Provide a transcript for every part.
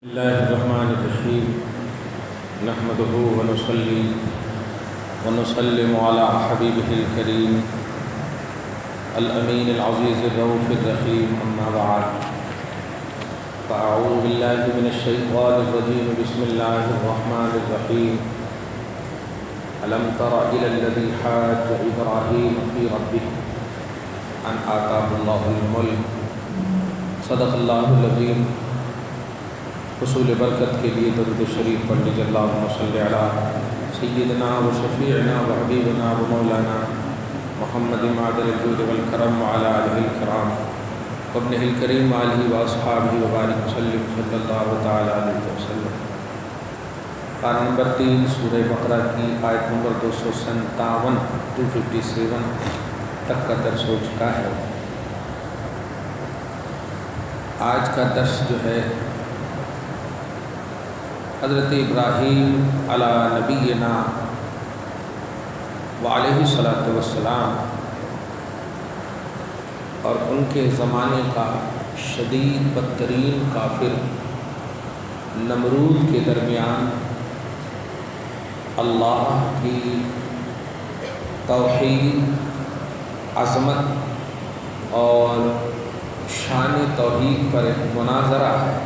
بسم اللہ الرحمن الرحیم نحمده ونصلی ونسلم علی حبیبہ الکریم الامین العزیز الرؤوف الرحیم اما بعد فاعوذ باللہ من الشیطان الرجیم بسم اللہ الرحمن الرحیم الم تر الی الذی حاج ابراہیم فی ربہ ان آتاہ اللہ الملک صدق اللہ العظیم۔ حصول برکت کے لیے درود شریف پڑھ لیجیے۔ اللہم صلی علی سیدنا و شفیعنا و حبیبنا و مولانا محمد معدن الجود والکرم وعلی آلہ الکرام وابنہ الکریم وآلہ واصحابہ وبارک وسلم صلی اللہ تعالی علیہ وسلم۔ پارہ نمبر 3 سورہ بقرہ کی آیت نمبر 257 تک کا درس ہو چکا ہے۔ آج کا درس جو ہے حضرت ابراہیم علی نبینا وعلیہ الصلاۃ والسلام اور ان کے زمانے کا شدید بدترین کافر نمرود کے درمیان اللہ کی توحید، عظمت اور شان توحید پر ایک مناظرہ ہے۔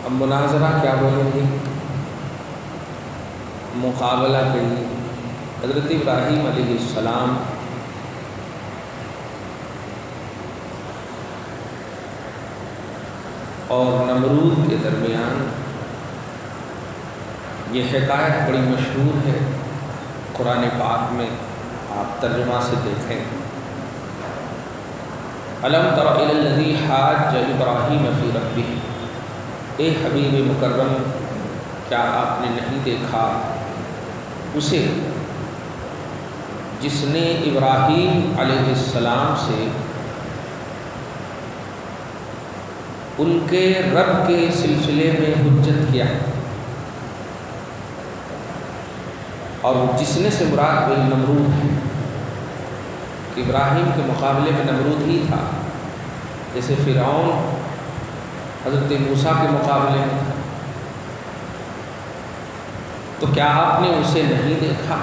اب مناظرہ کیا بولیں گے، مقابلہ کہیے۔ حضرت ابراہیم علیہ السلام اور نمرود کے درمیان یہ حکایت بڑی مشہور ہے، قرآن پاک میں آپ ترجمہ سے دیکھیں۔ الم تر الی الذی حاج ابراہیم فی ربہ، اے حبیب مکرم کیا آپ نے نہیں دیکھا اسے جس نے ابراہیم علیہ السلام سے ان کے رب کے سلسلے میں حجت کیا، اور جس نے سے مراد بن نمرود ہے کہ ابراہیم کے مقابلے میں نمرود ہی تھا، جیسے فرعون حضرت موسیٰ کے مقابلے میں تھا۔ تو کیا آپ نے اسے نہیں دیکھا؟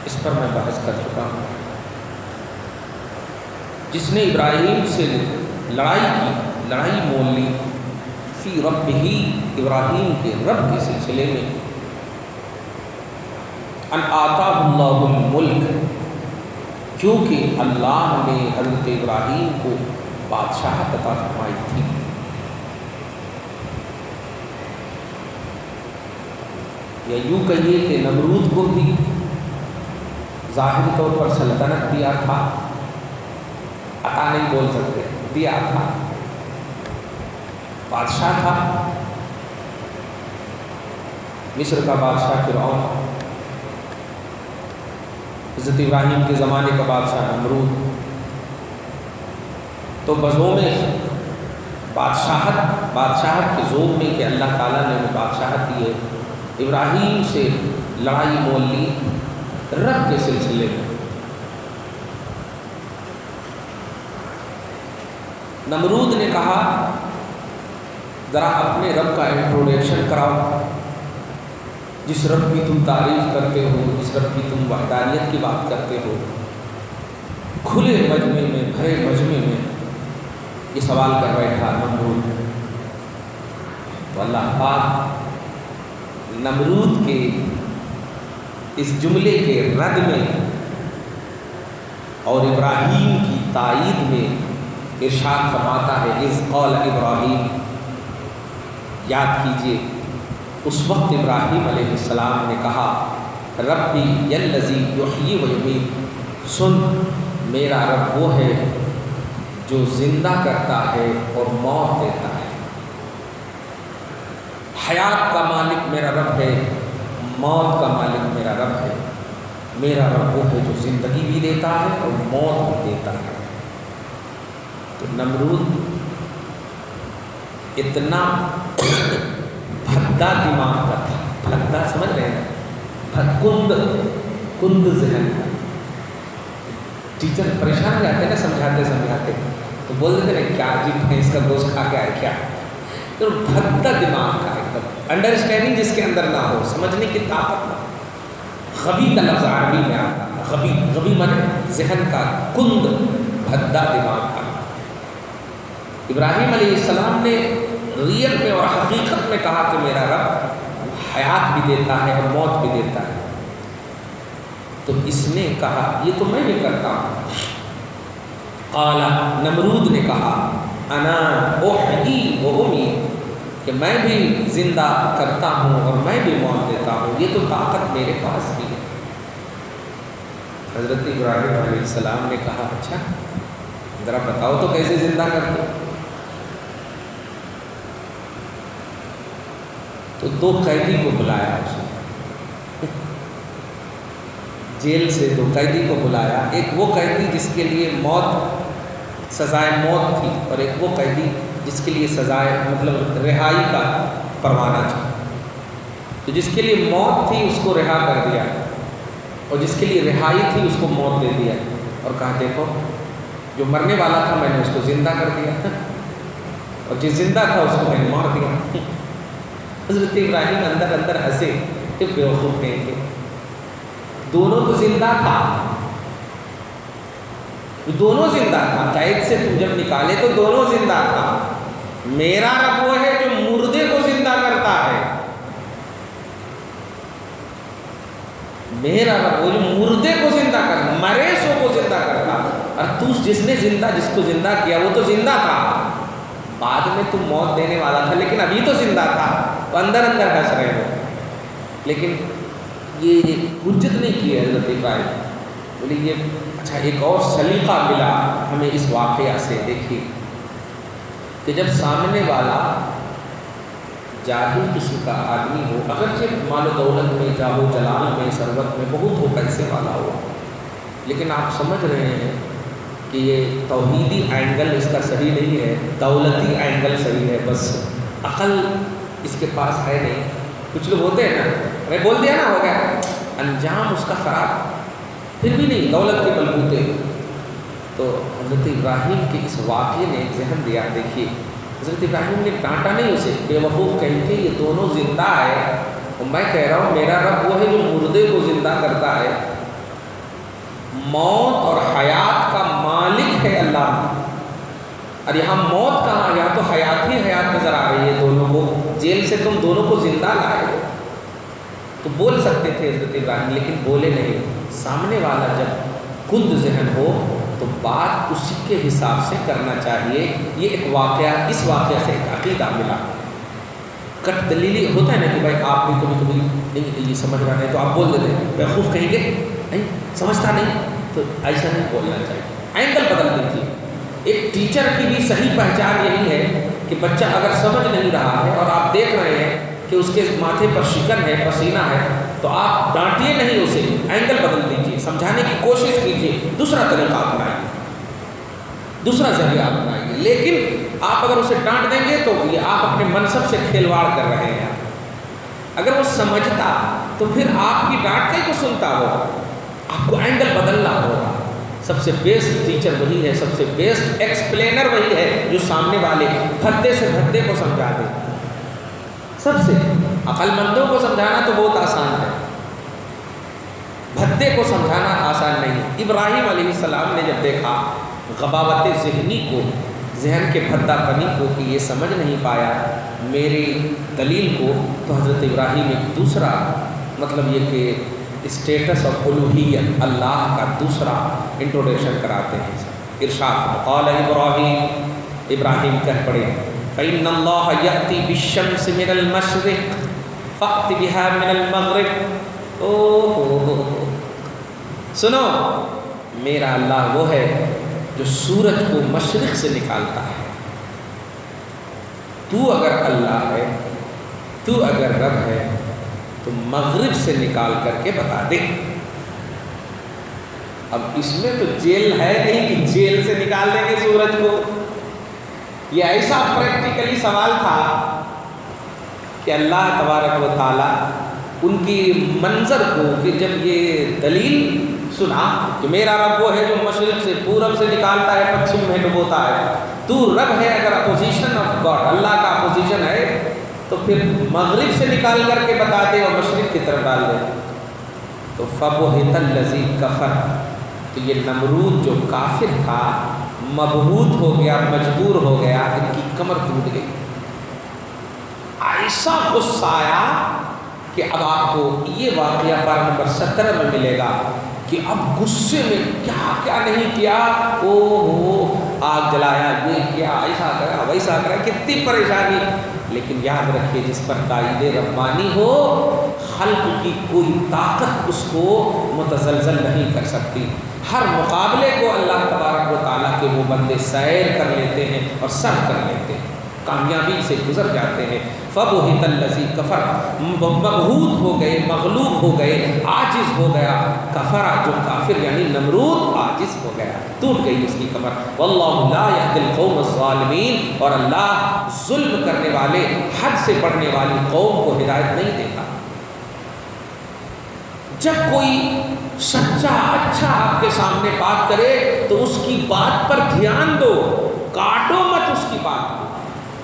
اس پر میں بحث کر چکا ہوں۔ جس نے ابراہیم سے لڑائی مول لی فی رب ہی، ابراہیم کے رب کے سلسلے میں، ان آتاہ اللہ الملک، کیونکہ اللہ نے حضرت ابراہیم کو بادشاہت عطا فرمائی تھی۔ یا یوں کہیے کہ نمرود کو بھی ظاہری طور پر سلطنت دیا تھا، عطا نہیں بول سکتے، دیا تھا، بادشاہ تھا، مصر کا بادشاہ فرعون، حضرت ابراہیم کے زمانے کا بادشاہ نمرود۔ تو بزوم بادشاہت کے زوم میں کہ اللہ تعالیٰ نے انہیں بادشاہت دی ہے، ابراہیم سے لڑائی مول لی رب کے سلسلے میں۔ نمرود نے کہا ذرا اپنے رب کا انٹروڈکشن کراؤ، جس رب کی تم تعریف کرتے ہو، جس رب کی تم وحدانیت کی بات کرتے ہو۔ کھلے مجمع میں، بھرے مجمع میں یہ سوال کر بیٹھا نمرود۔ تو اللہ پاک نمرود کے اس جملے کے رد میں اور ابراہیم کی تائید میں ارشاد فرماتا ہے، اذ قال ابراہیم، یاد کیجئے اس وقت ابراہیم علیہ السلام نے کہا، ربی الذی یحیی و یمیت، سن میرا رب وہ ہے جو زندہ کرتا ہے اور موت دیتا ہے۔ حیات کا مالک میرا رب ہے، موت کا مالک میرا رب ہے۔ میرا رب وہ ہے جو زندگی بھی دیتا ہے اور موت بھی دیتا ہے۔ تو نمرود اتنا بھدا دماغ کا تھا، بھدا سمجھ رہے ہیں، کند ذہن کا۔ ٹیچر پریشان ہو جاتے ہیں نا سمجھاتے بول دیتے نا کیا جی بھینس کا گوشت کھا کے آئے کیا، تو بھدا دماغ کا ایک دم انڈرسٹینڈنگ جس کے اندر نہ ہو، سمجھنے کی طاقت نہ ہو۔ غبی کا لفظ عربی میں آتا ہے، غبی، غبی مانے ذہن کا کند، بھدا دماغ کا۔ ابراہیم علیہ السلام نے ریئل میں اور حقیقت میں کہا کہ میرا رب حیات بھی دیتا ہے اور موت بھی دیتا ہے، تو اس نے کہا یہ تو میں بھی کرتا ہوں۔ قال، نمرود نے کہا انا احیی و امیت، کہ میں بھی زندہ کرتا ہوں اور میں بھی موت دیتا ہوں، یہ تو طاقت میرے پاس بھی ہے۔ حضرت ابراہیم علیہ السلام نے کہا اچھا ذرا بتاؤ تو کیسے زندہ کرتے ہو؟ تو 2 قیدی کو بلایا اس نے، جیل سے 2 قیدی کو بلایا، ایک وہ قیدی جس کے لیے موت، سزائے موت تھی، اور ایک وہ قیدی جس کے لیے سزائے مطلب رہائی کا پروانہ تھا۔ تو جس کے لیے موت تھی اس کو رہا کر دیا، اور جس کے لیے رہائی تھی اس کو موت دے دیا، اور کہا دیکھو جو مرنے والا تھا میں نے اس کو زندہ کر دیا، اور جو زندہ تھا اس کو میں نے مار دیا۔ حضرت ابراہیم اندر اندر ہنسے کہ بیوقوف کہیں گے، دونوں تو زندہ تھا، دونوں زندہ تھا، قید سے تم جب نکالے تو دونوں زندہ تھا۔ میرا رب وہ ہے جو مردے کو زندہ کرتا ہے، میرا رب وہ جو مردے کو زندہ کرتا، مرے سو کو زندہ کرتا، اور تو جس کو زندہ کیا وہ تو زندہ تھا، بعد میں تم موت دینے والا تھا لیکن ابھی تو زندہ تھا۔ تو اندر اندر ہنس رہے ہو، لیکن یہ حجت نہیں کی ہے حضرت ابراہیم، بولے یہ اچھا ایک اور سلیقہ ملا ہمیں اس واقعہ سے۔ دیکھیے کہ جب سامنے والا جاہل قسم کا آدمی ہو، اگرچہ مال و دولت میں، جاہ و جلال میں، ثروت میں بہت ہو، پیسے والا ہو، لیکن آپ سمجھ رہے ہیں کہ یہ توحیدی اینگل اس کا صحیح نہیں ہے، دولتی اینگل صحیح ہے، بس عقل اس کے پاس ہے نہیں۔ کچھ لوگ ہوتے ہیں نا، میں بول دیا نا ہو گیا، انجام اس کا خراب، پھر بھی نہیں دولت کے بلبوتے۔ تو حضرت ابراہیم کے اس واقعے نے ایک ذہن دیا۔ دیکھیے حضرت ابراہیم نے ڈانٹا نہیں اسے، بے وقوف کہیں کہ یہ دونوں زندہ ہے، اور میں کہہ رہا ہوں میرا رب وہ ہے جو مردے کو زندہ کرتا ہے، موت اور حیات کا مالک ہے اللہ۔ اور یہاں موت کہاں، یہاں تو حیات ہی حیات نظر آ رہی ہے دونوں کو، جیل سے تم دونوں کو زندہ لائے ہو۔ تو بول سکتے تھے حضرت ابراہیم، لیکن بولے نہیں۔ سامنے والا جب کند ذہن ہو تو بات اسی کے حساب سے کرنا چاہیے۔ یہ ایک واقعہ، اس واقعہ سے ایک عقیدہ ملا۔ کٹ دلیلی ہوتا ہے نا کہ بھائی آپ بھی کبھی کبھی نہیں یہ سمجھ رہا ہے تو آپ بول دیتے ہیں، بیوقوف کہیں گے نہیں سمجھتا نہیں، تو ایسا نہیں بولنا چاہیے، اینگل بدل دیجیے۔ ایک ٹیچر کی بھی صحیح پہچان یہی ہے کہ بچہ اگر سمجھ نہیں رہا ہے اور آپ دیکھ رہے ہیں کہ اس کے ماتھے پر شکن ہے، پسینہ ہے، تو آپ ڈانٹیے نہیں اسے، اینگل بدل دیجیے، سمجھانے کی کوشش کیجیے، دوسرا طریقہ اپنائیے، دوسرا ذریعہ اپنائیے۔ لیکن آپ اگر اسے ڈانٹ دیں گے تو یہ آپ اپنے منصب سے کھلواڑ کر رہے ہیں۔ اگر وہ سمجھتا تو پھر آپ کی ڈانٹ کو سنتا ہوگا، آپ کو اینگل بدلنا ہوگا۔ سب سے بیسٹ ٹیچر وہی ہے، سب سے بیسٹ ایکسپلینر وہی ہے جو سامنے والے بھدے سے بھدے کو سمجھا دے۔ سب سے عقل مندوں کو سمجھانا تو بہت آسان ہے، بھدے کو سمجھانا آسان نہیں ہے۔ ابراہیم علیہ السلام نے جب دیکھا غباوت ذہنی کو، ذہن کے بھدا پنی کو، کہ یہ سمجھ نہیں پایا میری دلیل کو، تو حضرت ابراہیم ایک دوسرا مطلب یہ کہ اسٹیٹس آف الوہیت، اللہ کا دوسرا انٹروڈکشن کراتے ہیں۔ ارشاد قال ابراہیم، ابراہیم کہہ پڑے فإن اللہ یأتی بالشمس من المشرق فأت بها من المغرب۔ سنو، میرا اللہ وہ ہے جو سورج کو مشرق سے نکالتا ہے۔ تو اگر اللہ ہے، تو اگر رب ہے تو مغرب سے نکال کر کے بتا دے۔ اب اس میں تو جیل ہے نہیں کہ جیل سے نکال دیں گے سورج کو۔ یہ ایسا پریکٹیکلی سوال تھا کہ اللہ تبارک و تعالیٰ ان کی منظر کو، کہ جب یہ دلیل سنا کہ میرا رب وہ ہے جو مشرق سے پورب سے نکالتا ہے پچھم میں ڈبوتا ہے. تو رب ہے اگر اپوزیشن آف گاڈ اللہ کا اپوزیشن ہے تو پھر مغرب سے نکال کر کے بتا دے اور مشرق کی طرف ڈال دے. تو فَبُهِتَ الَّذِي كَفَرَ، تو یہ نمرود جو کافر تھا مبہوت ہو گیا، مجبور ہو گیا، ان کی کمر ٹوٹ گئی. ایسا غصہ آیا کہ اب آپ کو یہ واقعہ پارہ نمبر 17 میں ملے گا کہ اب غصے میں کیا کیا نہیں کیا، آگ جلایا، یہ کیا، ایسا کرا ویسا کرا، کتنی پریشانی. لیکن یاد رکھیے جس پر تائید ربانی ہو خلق کی کوئی طاقت اس کو متزلزل نہیں کر سکتی. ہر مقابلے کو اللہ تبارک و تعالیٰ کے وہ بندے سیر کر لیتے ہیں اور سر کر لیتے ہیں، کامیابی سے گزر جاتے ہیں. فَبُهِتَ الَّذِي كَفَرَ، مبہوت ہو گئے، مغلوب ہو گئے، عاجز ہو گیا. کفر جو کافر یعنی نمرود عاجز ہو گیا، ٹوٹ گئی اس کی کمر. وَاللَّهُ لَا يَهْدِي الْقَوْمَ الظَّالِمِينَ، اور اللہ ظلم کرنے والے، حد سے بڑھنے والی قوم کو ہدایت نہیں دیتا. جب کوئی سچا اچھا آپ کے سامنے بات کرے تو اس کی بات پر دھیان دو، کاٹو مت اس کی بات کو.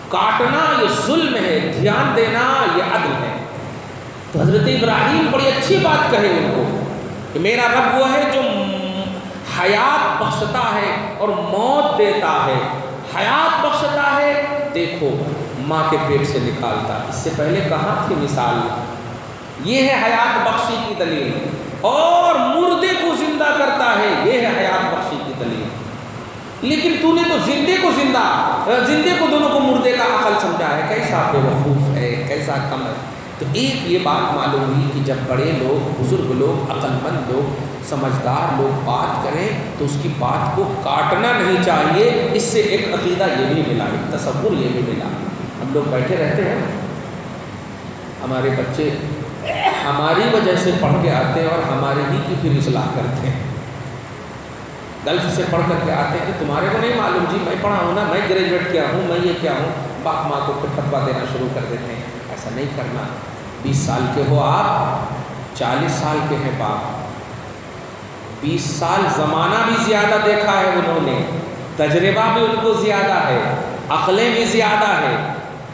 کاٹنا یہ ظلم ہے، دھیان دینا یہ عدل ہے. تو حضرت ابراہیم بڑی اچھی بات کہے ان کو کہ میرا رب وہ ہے جو حیات بخشتا ہے اور موت دیتا ہے. حیات بخشتا ہے، دیکھو ماں کے پیٹ سے نکالتا، اس سے پہلے کہاں تھی مثال. یہ ہے حیات بخشی کی دلیل. اور مردے کو زندہ کرتا ہے، یہ ہے حیات بخشی کی دلیل. لیکن تو نے تو زندے کو زندے کو دونوں کو مردے کا عقل سمجھا ہے. کیسا بے وقوف ہے، کیسا کم ہے. تو ایک یہ بات معلوم ہوئی کہ جب بڑے لوگ، بزرگ لوگ، عقل مند لوگ، سمجھدار لوگ بات کریں تو اس کی بات کو کاٹنا نہیں چاہیے. اس سے ایک عقیدہ یہ بھی ملا، ایک تصور یہ بھی ملا. ہم لوگ بیٹھے رہتے ہیں، ہمارے بچے ہماری وجہ سے پڑھ کے آتے ہیں اور ہمارے ہی کی پھر اصلاح کرتے ہیں. گلف سے پڑھ کر کے آتے ہیں کہ تمہارے کو نہیں معلوم جی میں پڑھا ہوں نا، میں گریجویٹ کیا ہوں، میں یہ کیا ہوں. باپ ماں کو پھر فتویٰ دینا شروع کر دیتے ہیں. ایسا نہیں کرنا. 20 سال کے ہو آپ، 40 سال کے ہیں باپ، 20 سال زمانہ بھی زیادہ دیکھا ہے انہوں نے، تجربہ بھی ان کو زیادہ ہے، عقلیں بھی زیادہ ہے.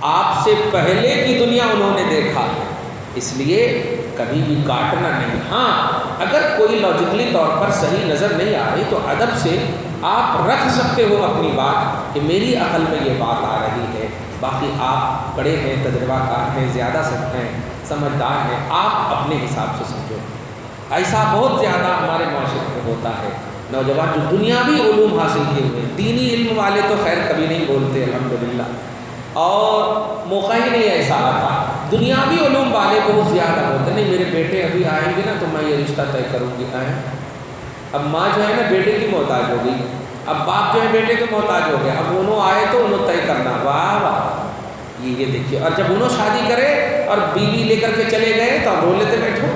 آپ سے پہلے کی دنیا انہوں نے دیکھا ہے، اس لیے کبھی بھی کاٹنا نہیں. ہاں اگر کوئی لاجیکلی طور پر صحیح نظر نہیں آ رہی تو ادب سے آپ رکھ سکتے ہو اپنی بات کہ میری عقل میں یہ بات آ رہی ہے. باقی آپ بڑے ہیں، تجربہ کار ہیں، زیادہ ہیں، سمجھدار ہیں، آپ اپنے حساب سے سمجھو. ایسا بہت زیادہ ہمارے معاشرے میں ہوتا ہے. نوجوان جو دنیاوی علوم حاصل کیے ہوئے، دینی علم والے تو خیر کبھی نہیں بولتے الحمدللہ، اور موقع ہی نہیں ایسا آتا. دنیاوی علوم والے بہت زیادہ ہوتے. نہیں میرے بیٹے ابھی آئیں گے نا تو میں یہ رشتہ طے کروں گی. اب ماں جو ہے نا بیٹے کی محتاج ہو گئی، اب باپ جو ہے بیٹے کے محتاج ہو گیا. اب انہوں آئے تو انہوں طے کرنا. واہ واہ، یہ دیکھیے. اور جب انہوں شادی کرے اور بیوی لے کر کے چلے گئے تو ہم رو لیتے بیٹھو.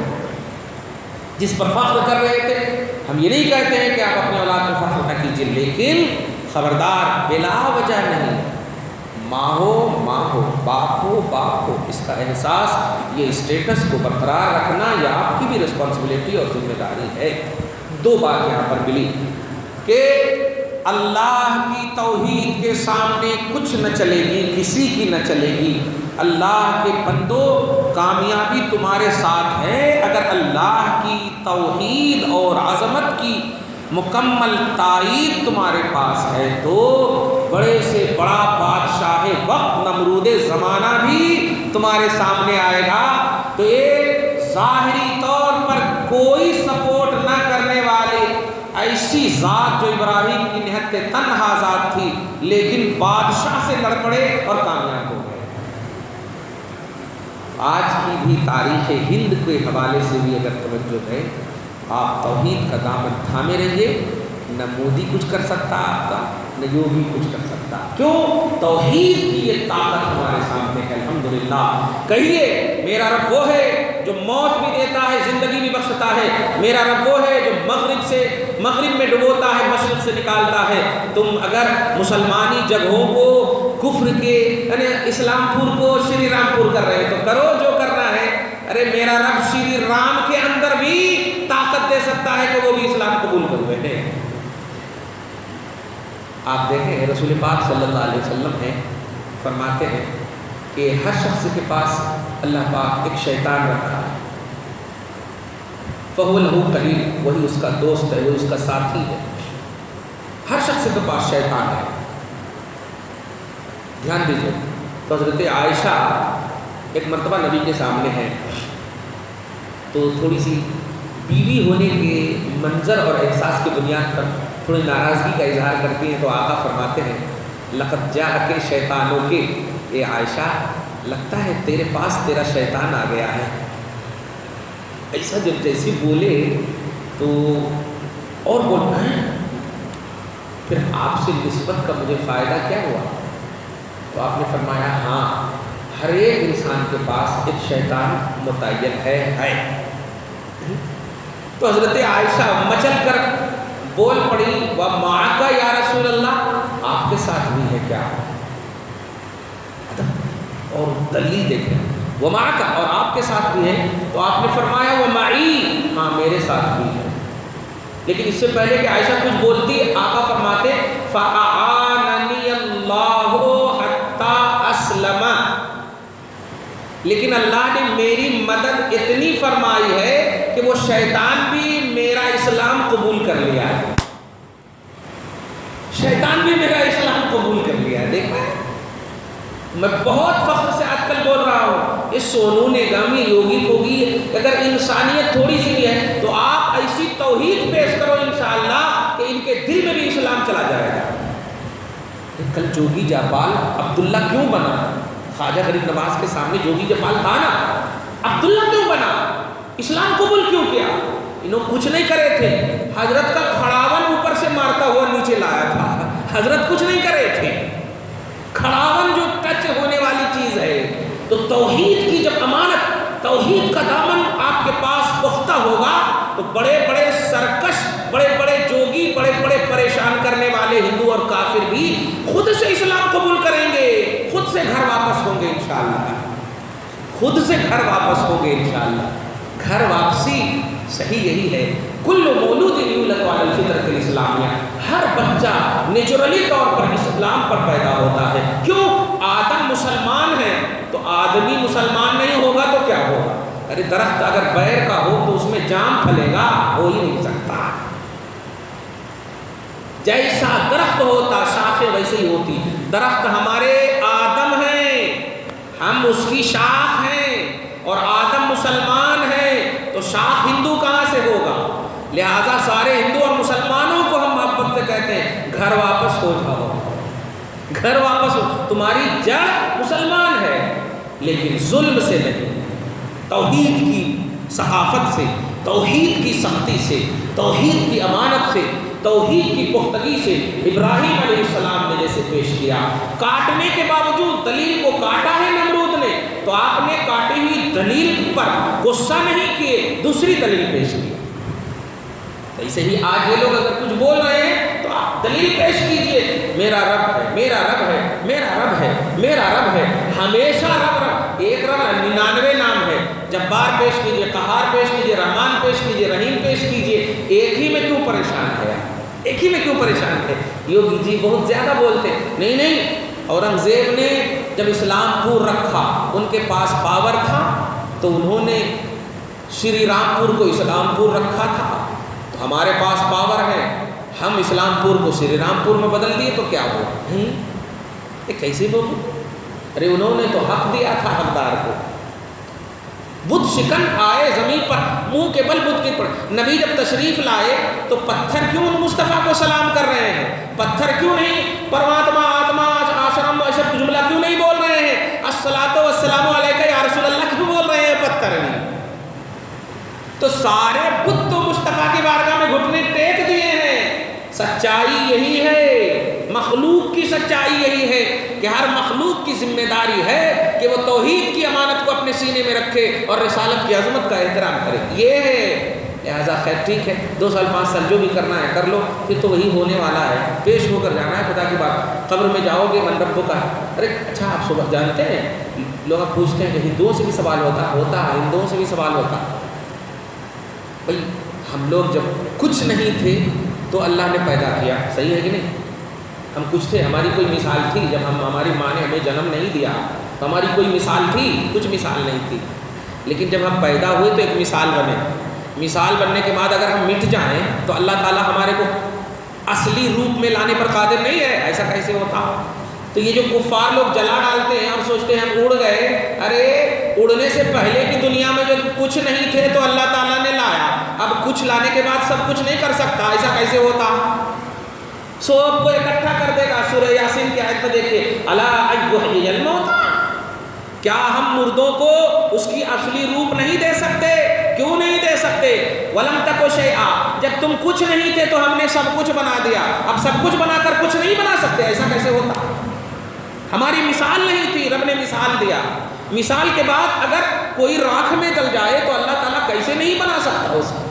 جس پر فخر کر رہے تھے، ہم یہ نہیں کہتے ہیں کہ آپ اپنے اولاد پر فخر نہ کیجیے، لیکن خبردار بلا وجہ نہیں. ماں ہو، باپ ہو، اس کا احساس، یہ اسٹیٹس کو برقرار رکھنا یہ آپ کی بھی رسپانسبلٹی اور ذمہ داری ہے. 2 بات یہاں پر ملی کہ اللہ کی توحید کے سامنے کچھ نہ چلے گی، کسی کی نہ چلے گی. اللہ کے بندو کامیابی تمہارے ساتھ ہے اگر اللہ کی توحید اور عظمت کی مکمل تائید تمہارے پاس ہے. تو بڑے سے بڑا بادشاہ وقت نمرود زمانہ بھی تمہارے سامنے آئے گا تو ایک ظاہری طور پر کوئی سپورٹ نہ کرنے والے ایسی ذات جو ابراہیم کی نہت تنہا ذات تھی لیکن بادشاہ سے لڑ پڑے اور کامیاب ہو گئے. آج کی بھی تاریخ ہند کے حوالے سے بھی اگر توجہ ہے، آپ توحید کا دامن تھامے رہیے. نہ مودی کچھ کر سکتا آپ کا، نہ یوگی کچھ کر سکتا. کیوں؟ توحید کی یہ طاقت ہمارے سامنے ہے. الحمدللہ کہیے میرا رب وہ ہے جو موت بھی دیتا ہے، زندگی بھی بخشتا ہے. میرا رب وہ ہے جو مغرب میں ڈبوتا ہے، مشرق سے نکالتا ہے. تم اگر مسلمانی جگہوں کو کفر کے یعنی اسلام پور کو شری رام پور کر رہے ہیں تو کرو جو کرنا ہے. ارے میرا رب شری رام کے اندر بھی طاقت طاقت دے سکتا ہے کہ وہ بھی اسلام قبول کر لے۔ آپ دیکھیں رسول پاک صلی اللہ علیہ وسلم ہیں، فرماتے ہیں کہ ہر شخص کے پاس اللہ پاک ایک شیطان رکھا ہے، فَهُوَ لَهُ قَرِينٌ، وہی اس کا دوست ہے، وہی اس کا ساتھی ہے۔ ہر شخص کے پاس شیطان ہے۔ دھیان دیجیے، تو حضرت عائشہ ایک مرتبہ نبی کے سامنے ہے، تو تھوڑی سی بیوی ہونے کے منظر اور احساس کی بنیاد پر تھوڑی ناراضگی کا اظہار کرتی ہیں، تو آقا فرماتے ہیں لقد جاءک شیطانوں کے، اے عائشہ لگتا ہے تیرے پاس تیرا شیطان آ گیا ہے۔ ایسا جب جیسے بولے تو اور بولنا ہے پھر آپ سے نسبت کا مجھے فائدہ کیا ہوا؟ تو آپ نے فرمایا ہاں، ہر ایک انسان کے پاس ایک شیطان متعین ہے۔ تو حضرت عائشہ مچل کر بول پڑی وَمَعَكَ یا رسول اللہ، آپ کے ساتھ بھی ہے کیا؟ اور دلیل دیکھیں، وَمَعَكَ اور آپ کے ساتھ بھی ہے، تو آپ نے فرمایا وَمَعِي، ہاں میرے ساتھ بھی ہے۔ لیکن اس سے پہلے کہ عائشہ کچھ بولتی، آقا فرماتے فَأَعَانَنِيَ اللَّهُ حَتَّى أَسْلَمَ، لیکن اللہ نے میری مدد اتنی فرمائی ہے کہ وہ شیطان بھی میرا اسلام قبول کر لیا ہے، شیطان بھی میرا اسلام قبول کر لیا ہے۔ دیکھا ہے، میں بہت فخر سے آج کل بول رہا ہوں، اس سونو نگم یوگی پوگی اگر انسانیت تھوڑی سی بھی ہے تو آپ ایسی توحید پیش کرو انشاءاللہ کہ ان کے دل میں بھی اسلام چلا جائے گا۔ کل جوگی جاپال عبداللہ کیوں بنا؟ خواجہ غریب نواز کے سامنے جوگی جاپال تھا نا، عبداللہ کیوں بنا؟ اسلام قبول کیوں کیا؟ انہوں کچھ نہیں کرے تھے، حضرت کا کھڑاون اوپر سے مارتا ہوا نیچے لایا تھا، حضرت کچھ نہیں کرے تھے۔ کھڑاون جو ٹچ ہونے والی چیز ہے، تو توحید کی جب امانت، توحید کا دامن آپ کے پاس پختہ ہوگا تو بڑے بڑے سرکش، بڑے بڑے جوگی، بڑے بڑے پریشان کرنے والے ہندو اور کافر بھی خود سے اسلام قبول کریں گے، خود سے گھر واپس ہوں گے انشاءاللہ، خود سے گھر واپس ہوں گے انشاءاللہ۔ گھر واپسی صحیح یہی ہے، کل مولود یولد علی الفطرۃ الاسلامیہ، ہر بچہ نیچرلی طور پر اسلام پر پیدا ہوتا ہے۔ کیوں؟ آدم مسلمان ہے تو آدمی مسلمان نہیں ہوگا تو کیا ہوگا؟ ارے درخت اگر بیر کا ہو تو اس میں جام پھلے گا؟ ہو ہی نہیں سکتا۔ جیسا درخت ہوتا شاخیں ویسے ہی ہوتی، درخت ہمارے آدم ہیں، ہم اس کی شاخ ہیں، اور آدم مسلمان ہے تو شاخ ہندو کہاں سے ہوگا؟ لہذا سارے ہندو اور مسلمانوں کو ہم محبت سے کہتے ہیں گھر واپس ہو جاؤ، گھر واپس ہو، تمہاری جڑ مسلمان ہے لیکن ظلم سے نہیں، توحید کی ثقافت سے، توحید کی سختی سے، توحید کی امانت سے، توحید کی پختگی سے۔ ابراہیم علیہ السلام نے جیسے پیش کیا، کاٹنے کے باوجود دلیل کو کاٹا ہے نمرود نے، تو آپ نے کاٹی ہوئی دلیل پر غصہ نہیں کیے، دوسری دلیل پیش کی۔ ایسے ہی آج یہ لوگ اگر کچھ بول رہے ہیں تو آپ دلیل پیش کیجئے، میرا رب ہے، میرا رب ہے، میرا رب ہے، میرا رب ہے، ہمیشہ رب رب، ایک رب 99 نام ہے۔ جبار پیش کیجئے، قہار پیش کیجئے، رحمان پیش کیجئے، رحیم پیش کیجئے، ایک ہی میں کیوں پریشان ہے؟ ایک ہی میں کیوں پریشان ہے؟ یوگی جی بہت زیادہ بولتے، نہیں نہیں، اورنگزیب نے جب اسلام پور رکھا، ان کے پاس پاور تھا تو انہوں نے شری رام پور کو اسلام پور رکھا تھا، تو ہمارے پاس پاور ہے، ہم اسلام پور کو شری رام پور میں بدل دیے تو کیا ہوا؟ نہیں، یہ کیسے بولو؟ ارے انہوں نے تو حق دیا تھا حقدار کو۔ بدھ شکن آئے زمین پر، منہ کے بل بدھ کے پر، نبی جب تشریف لائے تو پتھر کیوں ان مصطفیٰ کو سلام کر رہے ہیں؟ پتھر کیوں نہیں پرماتما آتما آشرم اشرف جملہ کیوں نہیں بول رہے ہیں؟ الصلاۃ والسلام علیکہ یا رسول اللہ کیوں بول رہے ہیں پتھر نہیں؟ تو سارے بدھ تو مصطفیٰ کی بارگاہ میں گھٹنے ٹیک دیے ہیں۔ سچائی یہی ہے، مخلوق کی سچائی یہی ہے کہ ہر مخلوق کی ذمہ داری ہے کہ وہ توحید کی امانت کو اپنے سینے میں رکھے اور رسالت کی عظمت کا احترام کرے، یہ ہے۔ لہٰذا خیر ٹھیک ہے، 2 سال 5 سال جو بھی کرنا ہے کر لو، پھر تو وہی ہونے والا ہے، پیش ہو کر جانا ہے خدا کی بات۔ قبر میں جاؤ گے من ربو کا، ارے اچھا آپ صبح جانتے ہیں لوگ پوچھتے ہیں کہ ہندوؤں سے بھی سوال ہوتا ہے، ہندوؤں سے بھی سوال ہوتا بھائی ہم لوگ جب کچھ نہیں تھے تو اللہ نے پیدا کیا، صحیح ہے کہ نہیں؟ ہم کچھ تھے، ہماری کوئی مثال تھی؟ جب ہماری ماں نے ہمیں جنم نہیں دیا تو ہماری کوئی مثال تھی؟ کچھ مثال نہیں تھی۔ لیکن جب ہم پیدا ہوئے تو ایک مثال بنے۔ مثال بننے کے بعد اگر ہم مٹ جائیں تو اللہ تعالیٰ ہمارے کو اصلی روپ میں لانے پر قادر نہیں ہے؟ ایسا کیسے ہوتا؟ تو یہ جو کفار لوگ جلا ڈالتے ہیں اور سوچتے ہیں ہم اڑ گئے، ارے اڑنے سے پہلے کی دنیا میں جو کچھ نہیں تھے تو اللہ تعالیٰ نے لایا، اب کچھ لانے کے بعد سب کچھ نہیں کر سکتا، ایسا کیسے ہوتا؟ سب کو اکٹھا کر دے گا۔ سورہ یاسین کی آیت میں دیکھیے، الا ایحیی الموتیٰ، کیا ہم مردوں کو اس کی اصلی روپ نہیں دے سکتے؟ کیوں نہیں دے سکتے؟ وَلَمْ تَكُ شَيْئًا، جب تم کچھ نہیں تھے تو ہم نے سب کچھ بنا دیا، اب سب کچھ بنا کر کچھ نہیں بنا سکتے، ایسا کیسے ہوتا؟ ہماری مثال نہیں تھی، رب نے مثال دیا۔ مثال کے بعد اگر کوئی راکھ میں جل جائے تو اللہ تعالیٰ کیسے نہیں بنا سکتا اس کو؟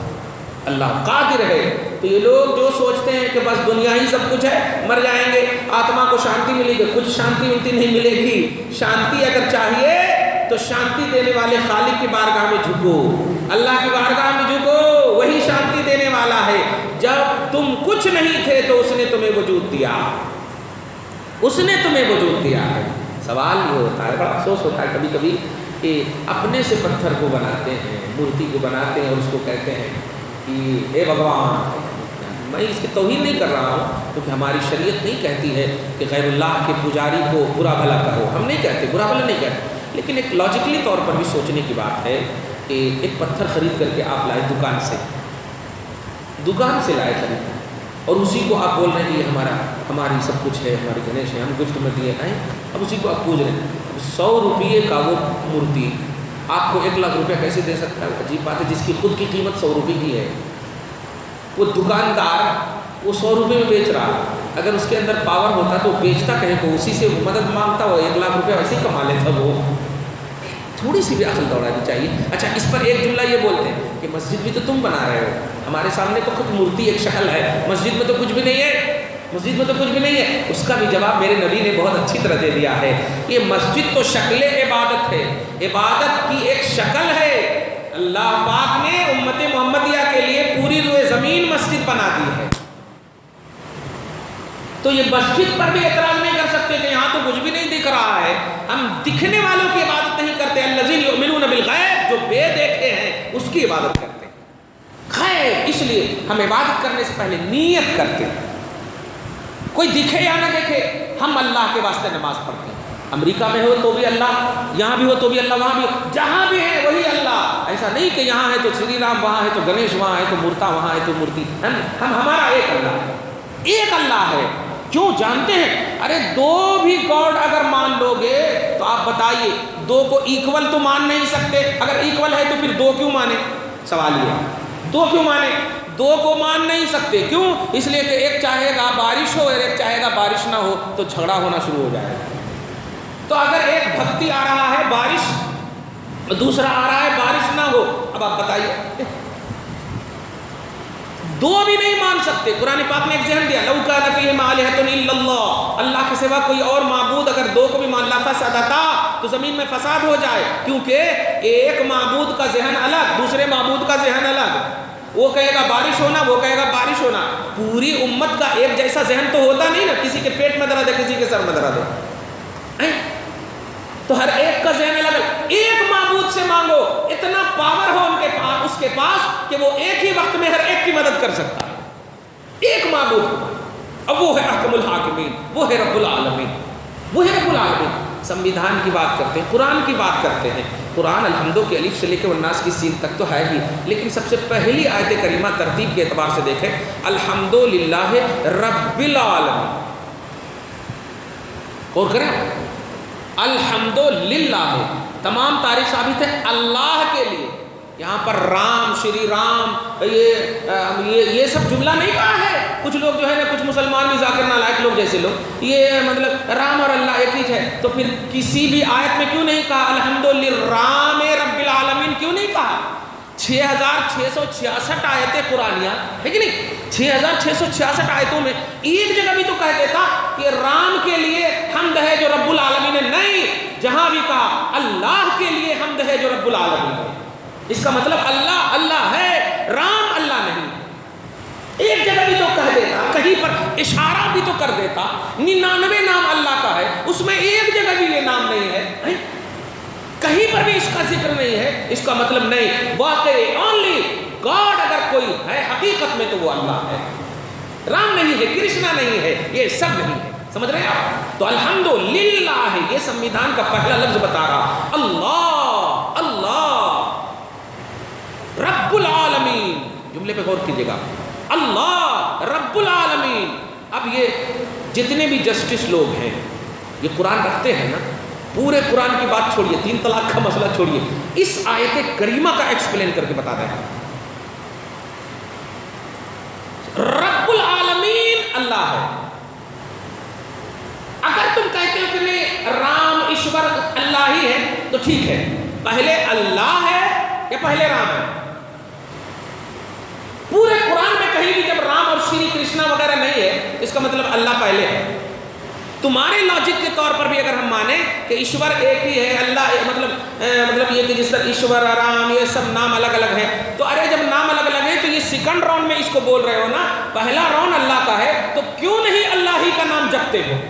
اللہ قادر ہے۔ تو یہ لوگ جو سوچتے ہیں کہ بس دنیا ہی سب کچھ ہے، مر جائیں گے آتما کو شانتی ملے گی، کچھ شانتی انتی نہیں ملے گی۔ شانتی اگر چاہیے تو شانتی دینے والے خالق کی بارگاہ میں جھکو، اللہ کی بارگاہ میں جھکو، وہی شانتی دینے والا ہے۔ جب تم کچھ نہیں تھے تو اس نے تمہیں وجود دیا، اس نے تمہیں وجود دیا ہے۔ سوال یہ ہوتا ہے، بڑا افسوس ہوتا ہے کبھی کبھی کہ اپنے سے پتھر کو بناتے ہیں، مورتی کو بناتے ہیں اور اس کو کہتے ہیں کہ اے بھگوان۔ میں اس کی توہین نہیں کر رہا ہوں کیونکہ ہماری شریعت نہیں کہتی ہے کہ غیر اللہ کے پجاری کو برا بھلا کرو، ہم نہیں کہتے، برا بھلا نہیں کہتے، لیکن ایک لاجیکلی طور پر بھی سوچنے کی بات ہے کہ ایک پتھر خرید کر کے آپ لائے دکان سے لائے خرید، اور اسی کو آپ بول رہے ہیں کہ یہ ہماری سب کچھ ہے، ہماری گنیش ہے، ہم گفٹ میں دیے ہیں، اب اسی کو آپ پوج رہے ہیں۔ 100 روپئے کا وہ مورتی آپ کو 1 لاکھ روپیہ کیسے دے سکتا ہے؟ عجیب بات ہے، جس کی خود کی قیمت 100 روپئے کی ہے، وہ دکاندار وہ 100 روپئے میں بیچ رہا، اگر اس کے اندر پاور ہوتا تو بیچتا کہیں کو، اسی سے مدد مانگتا، وہ 1 لاکھ روپیہ ویسے ہی کما لیتا۔ وہ تھوڑی سی بھی عقل دوڑانی چاہیے۔ اچھا، اس پر ایک جملہ یہ بولتے ہیں کہ مسجد بھی تو تم بنا رہے ہو، ہمارے سامنے تو خود مورتی ایک شکل ہے، مسجد میں تو کچھ بھی نہیں ہے، مسجد میں تو کچھ بھی نہیں ہے۔ اس کا بھی جواب میرے نبی نے بہت اچھی طرح دے دیا ہے کہ مسجد تو شکل عبادت ہے، عبادت کی ایک شکل ہے۔ اللہ پاک نے امت محمدیہ کے لیے پوری روئے زمین مسجد بنا دی ہے، تو یہ مسجد پر بھی اعتراض نہیں کر سکتے کہ یہاں تو کچھ بھی نہیں دکھ رہا ہے۔ ہم دکھنے والوں کی عبادت نہیں کرتے، الذین یؤمنون بالغیب، جو بے دیکھے ہیں اس کی عبادت کرتے ہیں۔ غیب، اس لیے ہم عبادت کرنے سے پہلے نیت کرتے ہیں، کوئی دکھے یا نہ دیکھے ہم اللہ کے واسطے نماز پڑھتے ہیں۔ امریکہ میں ہو تو بھی اللہ، یہاں بھی ہو تو بھی اللہ، وہاں بھی ہو، جہاں بھی ہے وہی اللہ۔ ایسا نہیں کہ یہاں ہے تو شری رام، وہاں ہے تو گنیش، وہاں ہے تو مورتا، وہاں ہے تو مورتی۔ ہمارا ایک اللہ ہے، ایک اللہ ہے۔ کیوں؟ جانتے ہیں، ارے 2 بھی گاڈ اگر مان لو گے تو آپ بتائیے 2 کو ایکول تو مان نہیں سکتے، اگر ایکول ہے تو پھر 2 کیوں مانے؟ سوال یہ، 2 کیوں مانے؟ 2 کو مان نہیں سکتے، کیوں؟ اس لیے کہ ایک چاہے گا بارش ہو اور ایک چاہے گا بارش نہ ہو، تو جھگڑا ہونا شروع ہو جائے گا۔ تو اگر ایک بھکتی آ رہا ہے بارش، دوسرا آ رہا ہے بارش نہ ہو، اب آپ بتائیے، 2 بھی نہیں مان سکتے۔ قرآن پاک نے ایک ذہن دیا، لو کان فیہم آلہۃ الا اللہ، اللہ کے سوا کوئی اور معبود اگر 2 کو بھی مان لا فسدتا، تو زمین میں فساد ہو جائے، کیونکہ ایک معبود کا ذہن الگ، دوسرے معبود کا ذہن الگ، وہ کہے گا بارش ہونا، وہ کہے گا بارش ہونا۔ پوری امت کا ایک جیسا ذہن تو ہوتا نہیں نا، کسی کے پیٹ میں درد ہے، کسی کے سر میں درد ہے، تو ہر ایک کا ذہن الگ۔ ایک معبود سے مانگو، اتنا پاور ہو ان کے پاس، اس کے پاس، کہ وہ ایک ہی وقت میں ہر ایک کی مدد کر سکتا ہے، ایک معبود کو۔ اب وہ ہے احکم الحاکمین، وہ ہے رب العالمین، وہ ہے رب العالمین۔ سمویدھان کی بات کرتے ہیں، قرآن کی بات کرتے ہیں، قرآن الحمد کے الف سے لے کے والناس کی سین تک تو ہے ہی، لیکن سب سے پہلی آیت کریمہ ترتیب کے اعتبار سے دیکھیں، الحمدللہ رب العالمین، اور کریں الحمدللہ، تمام تعریف ثابت ہے اللہ کے لیے۔ یہاں پر رام، شری رام، یہ سب جملہ نہیں کہا ہے۔ کچھ لوگ جو ہے نا، کچھ مسلمان بھی ذاکر نالائق لوگ جیسے لوگ، یہ مطلب رام اور اللہ ایک ہی ہے، تو پھر کسی بھی آیت میں کیوں نہیں کہا الحمدللہ رب العالمین؟ کیوں نہیں کہا؟ 6666 آیتیں قرآنیہ ہے کہ نہیں؟ 6666 آیتوں میں ایک جگہ بھی تو کہہ دیتا کہ رام کے لیے حمد ہے جو رب العالمین ہے، نہیں، جہاں بھی کہا اللہ کے لیے حمد ہے جو رب العالمین ہے۔ اس کا مطلب اللہ اللہ ہے، رام اللہ نہیں اشارہ بھی تو کر دیتا 99 نام اللہ کا ہے، اس میں ایک جگہ بھی یہ نام نہیں ہے، کہیں پر بھی اس کا ذکر نہیں ہے، اس کا مطلب نہیں واقعی اونلی گاڈ اگر کوئی ہے حقیقت میں تو وہ اللہ ہے، رام نہیں ہے، کرشنا نہیں ہے، یہ سب نہیں ہے. سمجھ رہے ہیں آپ؟ تو الحمدللہ ہے، یہ سنویدھان کا پہلا لفظ بتا رہا اللہ اللہ رب العالمین. جملے پہ غور کیجئے گا، اللہ رب العالمین. اب یہ جتنے بھی جسٹس لوگ ہیں یہ قرآن رکھتے ہیں نا، پورے قرآن کی بات چھوڑیے، 3 طلاق کا مسئلہ چھوڑیے، اس آیت کریمہ کا ایکسپلین کر کے بتا دیں. رب العالمین اللہ ہے. اگر تم کہتے ہو کہ نہیں رام ایشور اللہ ہی ہے تو ٹھیک ہے، پہلے اللہ ہے یا پہلے رام ہے؟ پورے قرآن میں کہیں بھی جب رام اور شری کرشنا وغیرہ نہیں ہے اس کا مطلب اللہ پہلے ہے. تمہارے لاجک کے طور پر بھی اگر ہم مانیں کہ ایشور ایک ہی ہے، اللہ مطلب یہ کہ جس طرح ایشور رام یہ سب نام الگ الگ ہیں، تو ارے جب نام الگ الگ ہیں تو یہ سیکنڈ راؤنڈ میں اس کو بول رہے ہو نا، پہلا راؤنڈ اللہ کا ہے تو کیوں نہیں اللہ ہی کا نام جپتے ہو؟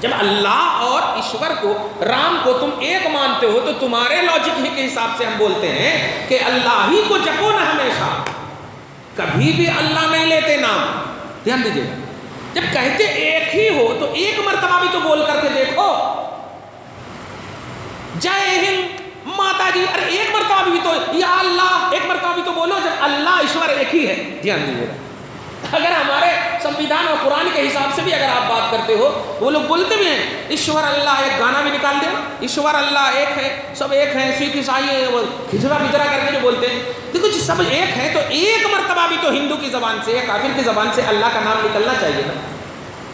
جب اللہ اور ایشور کو رام کو تم ایک مانتے ہو تو تمہارے لاجک ہی کے حساب سے ہم بولتے ہیں کہ اللہ ہی کو جپو نا ہمیشہ، کبھی بھی اللہ نہیں لیتے نام. دھیان دیجیے، جب کہتے ایک ہی ہو تو ایک مرتبہ بھی تو بول کر کے دیکھو، جے ہند ماتا جی، ارے ایک مرتبہ بھی تو یا اللہ ایک مرتبہ بھی تو بولو جب اللہ ایشور ایک ہی ہے. دھیان دیجیے، اگر ہمارے سنویدھان اور قرآن کے حساب سے بھی اگر آپ بات کرتے ہو، وہ لوگ بولتے بھی ہیں ایشور اللہ، ایک گانا بھی نکال دیں ایشور اللہ ایک ہے، سب ایک ہیں، سکھ عیسائی وہ کھچڑا پچڑا کر کے جو بولتے ہیں. دیکھو جی سب ایک ہے تو ایک مرتبہ بھی تو ہندو کی زبان سے یا کافر کی زبان سے اللہ کا نام نکلنا چاہیے نا.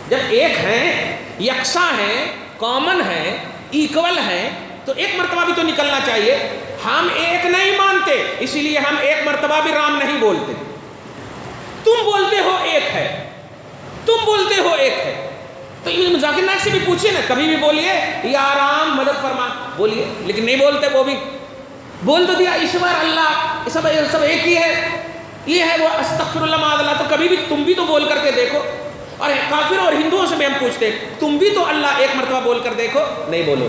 جب ایک ہیں، یکساں ہیں، کامن ہیں، ایکول ہیں تو ایک مرتبہ بھی تو نکلنا چاہیے. ہم ایک نہیں مانتے اسی لیے ہم ایک مرتبہ بھی رام نہیں بولتے. تم بولتے ہو ایک ہے، تم بولتے ہو ایک ہے، تو ذاکر نائک سے بھی پوچھئے نا، کبھی بھی بولیے یا رام مدد فرما بولیے، لیکن نہیں بولتے. وہ بھی بول تو دیا ایشور اللہ سب ایک ہی ہے، یہ ہے وہ استغفر اللہ معاذ اللہ. تو کبھی بھی تم بھی تو بول کر کے دیکھو. اور کافر اور ہندوؤں سے بھی ہم پوچھتے تم بھی تو اللہ ایک مرتبہ بول کر دیکھو. نہیں بولو،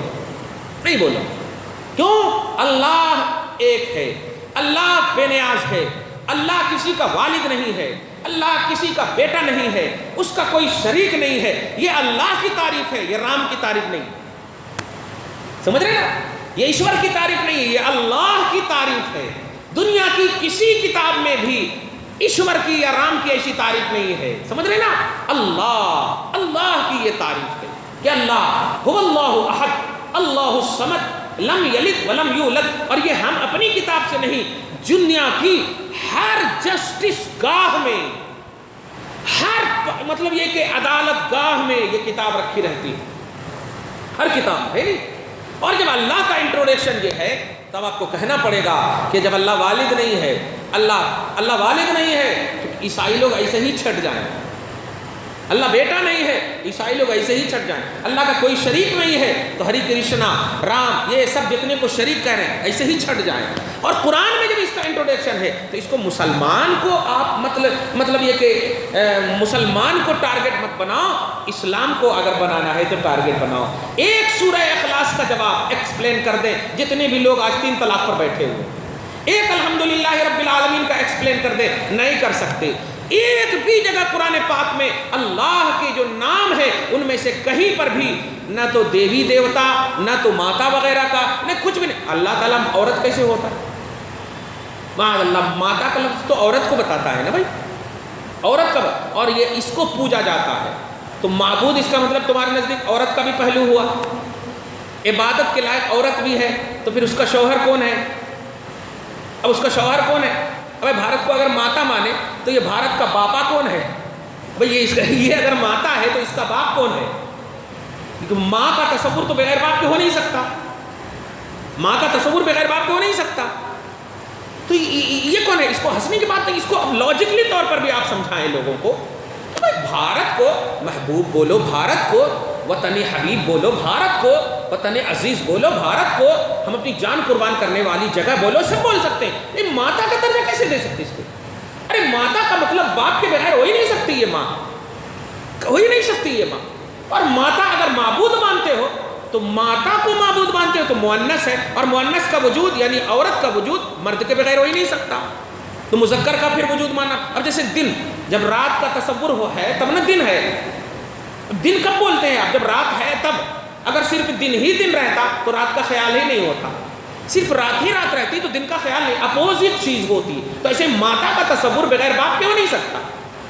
نہیں بولو. کیوں؟ اللہ ایک ہے، اللہ بے نیاز ہے، اللہ کسی کا والد نہیں ہے، اللہ کسی کا بیٹا نہیں ہے، اس کا کوئی شریک نہیں ہے. یہ اللہ کی تعریف ہے، یہ رام کی تعریف نہیں. سمجھ رہے نا؟ یہ ایشور کی تعریف نہیں ہے، یہ اللہ کی تعریف ہے. دنیا کی کسی کتاب میں بھی ایشور کی یا رام کی ایسی تعریف نہیں ہے. سمجھ رہے نا؟ اللہ اللہ کی یہ تعریف ہے کہ اللہ هو اللہ احد اللہ الصمد لم یلد ولم یولد. اور یہ ہم اپنی کتاب سے نہیں، دنیا کی ہر جسٹس گاہ میں، ہر مطلب یہ کہ عدالت گاہ میں یہ کتاب رکھی رہتی ہے، ہر کتاب ہے نہیں. اور جب اللہ کا انٹروڈکشن یہ ہے تب آپ کو کہنا پڑے گا کہ جب اللہ والد نہیں ہے، اللہ والد نہیں ہے تو عیسائی لوگ ایسے ہی چھٹ جائیں. اللہ بیٹا نہیں ہے، عیسائی لوگ ایسے ہی چھٹ جائیں. اللہ کا کوئی شریک نہیں ہے تو ہری کرشنا رام یہ سب جتنے کو شریک کہہ رہے ہیں ایسے ہی چھٹ جائیں. اور قرآن میں جب اس کا انٹروڈکشن ہے تو اس کو مسلمان کو آپ مطلب یہ کہ مسلمان کو ٹارگٹ مت بناؤ، اسلام کو اگر بنانا ہے تو ٹارگٹ بناؤ. ایک سورہ اخلاص کا جواب ایکسپلین کر دیں جتنے بھی لوگ آج 3 طلاق پر بیٹھے ہوئے. ایک الحمدللہ رب العالمین کا ایکسپلین کر دیں، نہیں کر سکتے. ایک بھی جگہ قرآن پاک میں اللہ کے جو نام ہے ان میں سے کہیں پر بھی نہ تو دیوی دیوتا نہ تو ماتا وغیرہ کا نہ کچھ بھی نہیں. اللہ تعالیٰ عورت کیسے ہوتا ہے؟ اللہ ماتا کا لفظ تو عورت کو بتاتا ہے نا بھائی، عورت کا، اور یہ اس کو پوجا جاتا ہے تو معبود اس کا مطلب تمہارے نزدیک عورت کا بھی پہلو ہوا. عبادت کے لائق عورت بھی ہے تو پھر اس کا شوہر کون ہے؟ اب اس کا شوہر کون ہے؟ ابھی بھارت کو اگر ماتا مانے تو یہ بھارت کا باپا کون ہے بھئی؟ یہ اگر ماتا ہے تو اس کا باپ کون ہے؟ کیونکہ ماں کا تصور تو بغیر باپ کے ہو نہیں سکتا، ماں کا تصور بغیر باپ کے ہو نہیں سکتا. تو یہ کون ہے؟ اس کو ہنسنے کی بات نہیں، اس کو اب لاجکلی طور پر بھی آپ سمجھائیں لوگوں کو. بھارت کو محبوب بولو، بھارت کو وطن حبیب بولو، بھارت کو وطن عزیز بولو، بھارت کو ہم اپنی جان قربان کرنے والی جگہ بولو، سب بول سکتے ہیں. یہ ماتا کا درجہ کیسے دے سکتے اس کو؟ ارے ماتا کا مطلب باپ کے بغیر ہو ہی نہیں سکتی یہ ماں، ہو ہی نہیں سکتی یہ ماں. اور ماتا اگر معبود مانتے ہو تو ماتا کو معبود مانتے ہو تو مؤنث ہے، اور مؤنث کا وجود یعنی عورت کا وجود مرد کے بغیر ہو ہی نہیں سکتا. تو مذکر کا پھر وجود مانا. اب جیسے دن، جب رات کا تصور ہے تب نہ دن ہے. دن کب بولتے ہیں آپ؟ جب رات ہے تب. اگر صرف دن ہی دن رہتا تو رات کا خیال ہی نہیں ہوتا. صرف رات ہی رات رہتی تو دن کا خیال نہیں، اپوزٹ چیز ہوتی. تو ایسے ماتا کا تصور بغیر باپ کے ہو نہیں سکتا،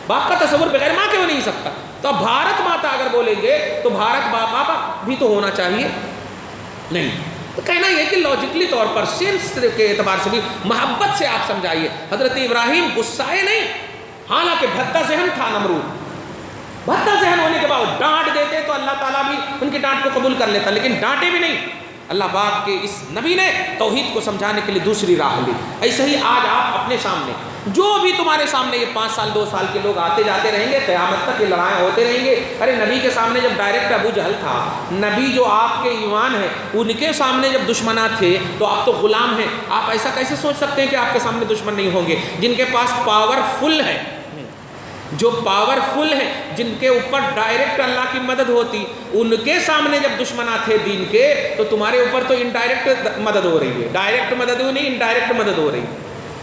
باپ کا تصور بغیر ماں کے ہو نہیں سکتا. تو اب بھارت ماتا اگر بولیں گے تو بھارت باپ بھی تو ہونا چاہیے نہیں. تو کہنا یہ کہ لاجکلی طور پر سینس کے اعتبار سے بھی محبت سے آپ سمجھائیے. حضرت ابراہیم غصائے نہیں، حالانکہ بھدا ذہن تھا نمرود. بھدا ذہن ہونے کے بعد ڈانٹ دیتے تو اللہ تعالیٰ بھی ان کی ڈانٹ کو قبول کر لیتا، لیکن ڈانٹے بھی نہیں. اللہ پاک کے اس نبی نے توحید کو سمجھانے کے لیے دوسری راہ لی. ایسے ہی آج آپ اپنے سامنے جو بھی تمہارے سامنے یہ 5 سال 2 سال کے لوگ آتے جاتے رہیں گے، قیامت تک یہ لڑائیں ہوتے رہیں گے. ارے نبی کے سامنے جب ڈائریکٹ ابو جہل تھا، نبی جو آپ کے ایمان ہے ان کے سامنے جب دشمنات تھے تو آپ تو غلام ہیں. آپ ایسا کیسے سوچ سکتے ہیں کہ آپ کے سامنے دشمن نہیں ہوں گے؟ جن کے پاس پاورفل ہے، جو پاورفل ہیں، جن کے اوپر ڈائریکٹ اللہ کی مدد ہوتی، ان کے سامنے جب دشمنات تھے دین کے تو تمہارے اوپر تو انڈائریکٹ مدد ہو رہی ہے. ڈائریکٹ مدد ہو نہیں، انڈائریکٹ مدد ہو رہی ہے.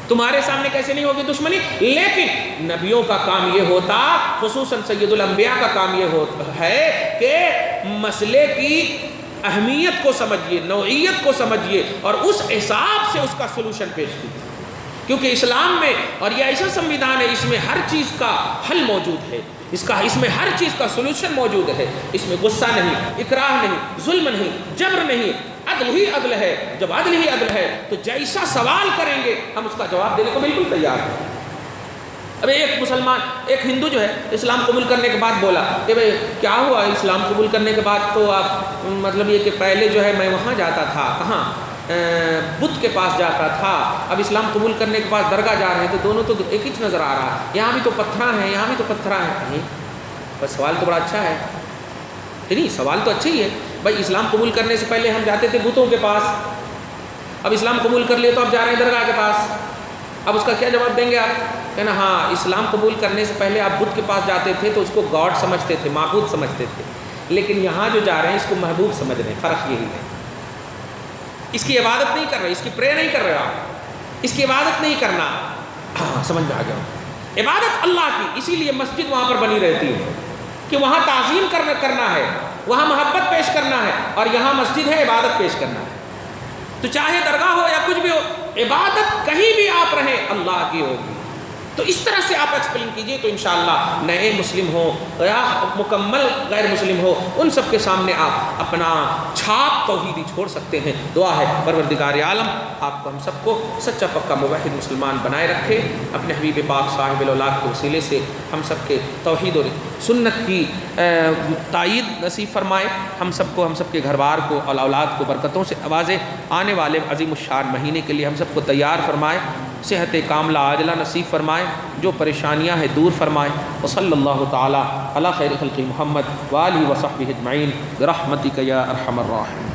تمہارے سامنے کیسے نہیں ہوگی دشمنی؟ لیکن نبیوں کا کام یہ ہوتا، خصوصاً سید الانبیاء کا کام یہ ہوتا ہے کہ مسئلے کی اہمیت کو سمجھیے، نوعیت کو سمجھیے اور اس حساب سے اس کا سلوشن پیش کیجیے. کیونکہ اسلام میں، اور یہ ایسا سمویدھان ہے، اس میں ہر چیز کا حل موجود ہے، اس میں ہر چیز کا سلوشن موجود ہے. اس میں غصہ نہیں، اکراہ نہیں، ظلم نہیں، جبر نہیں، عدل ہی عدل ہے. جب عدل ہی عدل ہے تو جیسا سوال کریں گے ہم اس کا جواب دینے کو بالکل تیار ہیں. اب ایک مسلمان، ایک ہندو جو ہے اسلام قبول کرنے کے بعد بولا کہ بھئی کیا ہوا اسلام قبول کرنے کے بعد؟ تو آپ مطلب یہ کہ پہلے جو ہے میں وہاں جاتا تھا، کہاں، بت کے پاس جاتا تھا، اب اسلام قبول کرنے کے بعد درگاہ جا رہے ہیں تو دونوں تو ایک ہی نظر آ رہا ہے، یہاں بھی تو پتھراں ہیں، یہاں بھی تو پتھراں ہیں. نہیں، بس سوال تو بڑا اچھا ہے. نہیں، سوال تو اچھا ہی ہے. بھائی اسلام قبول کرنے سے پہلے ہم جاتے تھے بتوں کے پاس، اب اسلام قبول کر لیے تو اب جا رہے ہیں درگاہ کے پاس. اب اس کا کیا جواب دیں گے آپ؟ کہنا ہاں اسلام قبول کرنے سے پہلے آپ بت کے پاس جاتے تھے تو اس کو گاڈ سمجھتے تھے، معبود سمجھتے تھے، لیکن یہاں جو جا رہے ہیں اس کو محبوب سمجھ رہے ہیں. فرق یہی ہے. اس کی عبادت نہیں کر رہے، اس کی پرے نہیں کر رہے آپ، اس کی عبادت نہیں کرنا. ہاں سمجھ میں آ گیا. عبادت اللہ کی، اسی لیے مسجد وہاں پر بنی رہتی ہے کہ وہاں تعظیم کرنا ہے، وہاں محبت پیش کرنا ہے، اور یہاں مسجد ہے عبادت پیش کرنا ہے. تو چاہے درگاہ ہو یا کچھ بھی ہو، عبادت کہیں بھی آپ رہیں اللہ کی ہوگی. تو اس طرح سے آپ ایکسپلین کیجئے تو انشاءاللہ نئے مسلم ہو یا مکمل غیر مسلم ہو، ان سب کے سامنے آپ اپنا چھاپ توحیدی چھوڑ سکتے ہیں. دعا ہے پروردگار عالم آپ کو ہم سب کو سچا پکا موحد مسلمان بنائے رکھے، اپنے حبیب پاک صاحب الاولاد کے وسیلے سے ہم سب کے توحید اور سنت کی تائید نصیب فرمائے. ہم سب کو، ہم سب کے گھر بار کو اور اولاد کو برکتوں سے نوازے. آنے والے عظیم الشان مہینے کے لیے ہم سب کو تیار فرمائے. صحت کاملہ عاجلہ نصیب فرمائے، جو پریشانیاں ہیں دور فرمائے. وصلی اللہ تعالی علی خیر خلق محمد وآلہ وصحبہ اجمعین برحمتک یا ارحم الراحمین.